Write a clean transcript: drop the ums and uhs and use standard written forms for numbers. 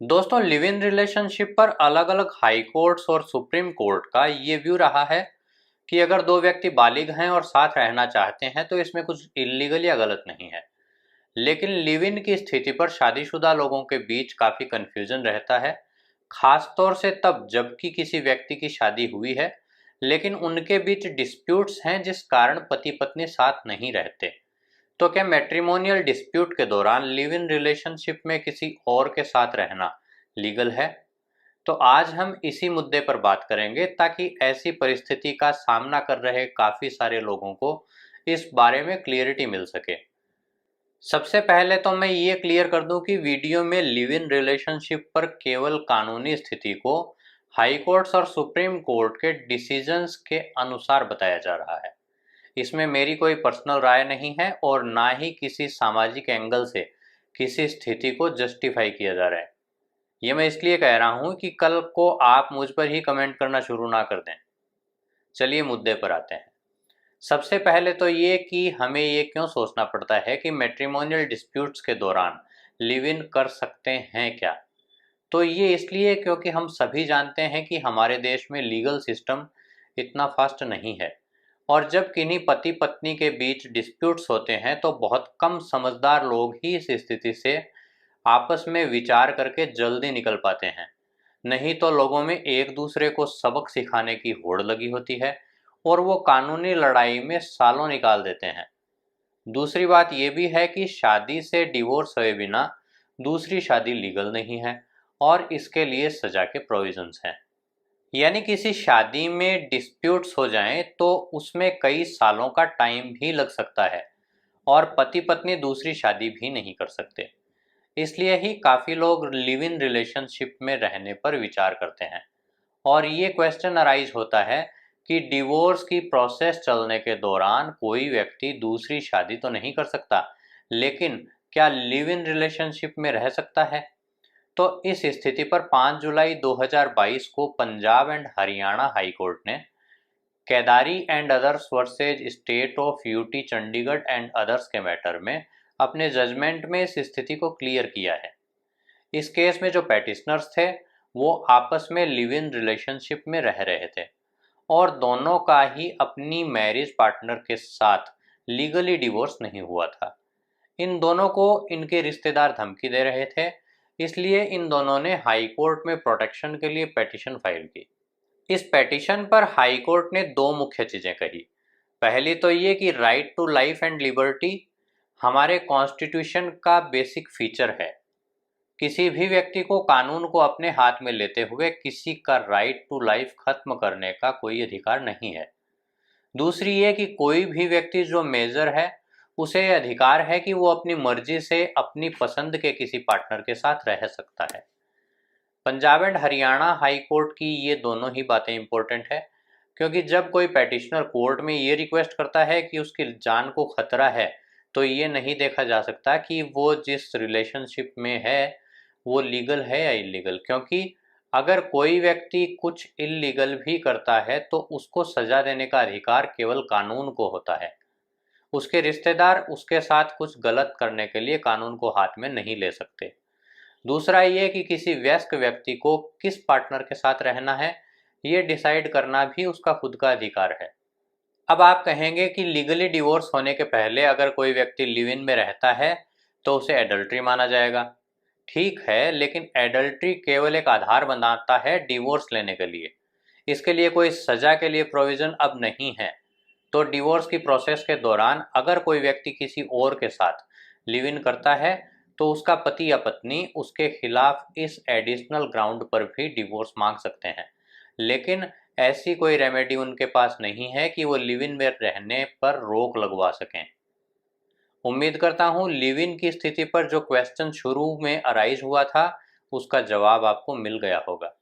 दोस्तों, live in relationship पर अलग अलग हाई कोर्ट्स और सुप्रीम कोर्ट का ये व्यू रहा है कि अगर दो व्यक्ति बालिग हैं और साथ रहना चाहते हैं तो इसमें कुछ इलीगल या गलत नहीं है। लेकिन लिव इन की स्थिति पर शादीशुदा लोगों के बीच काफ़ी कन्फ्यूजन रहता है, खासतौर से तब जबकि किसी व्यक्ति की शादी हुई है लेकिन उनके बीच डिस्प्यूट्स हैं जिस कारण पति पत्नी साथ नहीं रहते। तो क्या मैट्रिमोनियल डिस्प्यूट के दौरान लिव इन रिलेशनशिप में किसी और के साथ रहना लीगल है? तो आज हम इसी मुद्दे पर बात करेंगे ताकि ऐसी परिस्थिति का सामना कर रहे काफ़ी सारे लोगों को इस बारे में क्लियरिटी मिल सके। सबसे पहले तो मैं ये क्लियर कर दूं कि वीडियो में लिव इन रिलेशनशिप पर केवल कानूनी स्थिति को हाई कोर्ट्स और सुप्रीम कोर्ट के डिसीजंस के अनुसार बताया जा रहा है। इसमें मेरी कोई पर्सनल राय नहीं है और ना ही किसी सामाजिक एंगल से किसी स्थिति को जस्टिफाई किया जा रहा है। ये मैं इसलिए कह रहा हूँ कि कल को आप मुझ पर ही कमेंट करना शुरू ना कर दें। चलिए मुद्दे पर आते हैं। सबसे पहले तो ये कि हमें ये क्यों सोचना पड़ता है कि मैट्रिमोनियल डिस्प्यूट्स के दौरान लिव इन कर सकते हैं क्या? तो ये इसलिए क्योंकि हम सभी जानते हैं कि हमारे देश में लीगल सिस्टम इतना फास्ट नहीं है और जब किन्हीं पति पत्नी के बीच डिस्प्यूट्स होते हैं तो बहुत कम समझदार लोग ही इस स्थिति से आपस में विचार करके जल्दी निकल पाते हैं। नहीं तो लोगों में एक दूसरे को सबक सिखाने की होड़ लगी होती है और वो कानूनी लड़ाई में सालों निकाल देते हैं। दूसरी बात यह भी है कि शादी से डिवोर्स हुए बिना दूसरी शादी लीगल नहीं है और इसके लिए सजा के प्रोविजंस हैं। यानी किसी शादी में डिस्प्यूट्स हो जाएं तो उसमें कई सालों का टाइम भी लग सकता है और पति पत्नी दूसरी शादी भी नहीं कर सकते। इसलिए ही काफ़ी लोग लिव इन रिलेशनशिप में रहने पर विचार करते हैं और ये क्वेश्चन अराइज होता है कि डिवोर्स की प्रोसेस चलने के दौरान कोई व्यक्ति दूसरी शादी तो नहीं कर सकता, लेकिन क्या लिव इन रिलेशनशिप में रह सकता है? तो इस स्थिति पर 5 जुलाई 2022 को Punjab and Haryana high court ने Kedari and others versus state of UT Chandigarh and others के मैटर में अपने जजमेंट में इस स्थिति को क्लियर किया है। इस केस में जो पैटिशनर्स थे वो आपस में लिव इन रिलेशनशिप में रह रहे थे और दोनों का ही अपनी मैरिज पार्टनर के साथ लीगली डिवोर्स नहीं हुआ था। इन दोनों को इनके रिश्तेदार धमकी दे रहे थे, इसलिए इन दोनों ने हाई कोर्ट में प्रोटेक्शन के लिए पेटिशन फाइल की। इस पेटिशन पर हाई कोर्ट ने दो मुख्य चीज़ें कही। पहली तो ये कि right to life and liberty हमारे कॉन्स्टिट्यूशन का बेसिक फीचर है। किसी भी व्यक्ति को कानून को अपने हाथ में लेते हुए किसी का राइट टू लाइफ खत्म करने का कोई अधिकार नहीं है। दूसरी ये कि कोई भी व्यक्ति जो मेजर है उसे अधिकार है कि वो अपनी मर्जी से अपनी पसंद के किसी पार्टनर के साथ रह सकता है। Punjab and Haryana high court की ये दोनों ही बातें इंपॉर्टेंट है क्योंकि जब कोई पैटिशनर कोर्ट में ये रिक्वेस्ट करता है कि उसकी जान को खतरा है तो ये नहीं देखा जा सकता कि वो जिस रिलेशनशिप में है वो लीगल है या इलीगल, क्योंकि अगर कोई व्यक्ति कुछ इलीगल भी करता है तो उसको सजा देने का अधिकार केवल कानून को होता है। उसके रिश्तेदार उसके साथ कुछ गलत करने के लिए कानून को हाथ में नहीं ले सकते। दूसरा ये कि किसी वयस्क व्यक्ति को किस पार्टनर के साथ रहना है ये डिसाइड करना भी उसका खुद का अधिकार है। अब आप कहेंगे कि लीगली डिवोर्स होने के पहले अगर कोई व्यक्ति लिव इन में रहता है तो उसे एडल्ट्री माना जाएगा। ठीक है, लेकिन एडल्ट्री केवल एक आधार बनाता है डिवोर्स लेने के लिए। इसके लिए कोई सजा के लिए प्रोविज़न अब नहीं है। तो डिवोर्स की प्रोसेस के दौरान अगर कोई व्यक्ति किसी और के साथ लिव इन करता है तो उसका पति या पत्नी उसके खिलाफ इस एडिशनल ग्राउंड पर भी डिवोर्स मांग सकते हैं, लेकिन ऐसी कोई रेमेडी उनके पास नहीं है कि वो लिव इन में रहने पर रोक लगवा सकें। उम्मीद करता हूँ लिव इन की स्थिति पर जो क्वेश्चन शुरू में अराइज हुआ था उसका जवाब आपको मिल गया होगा।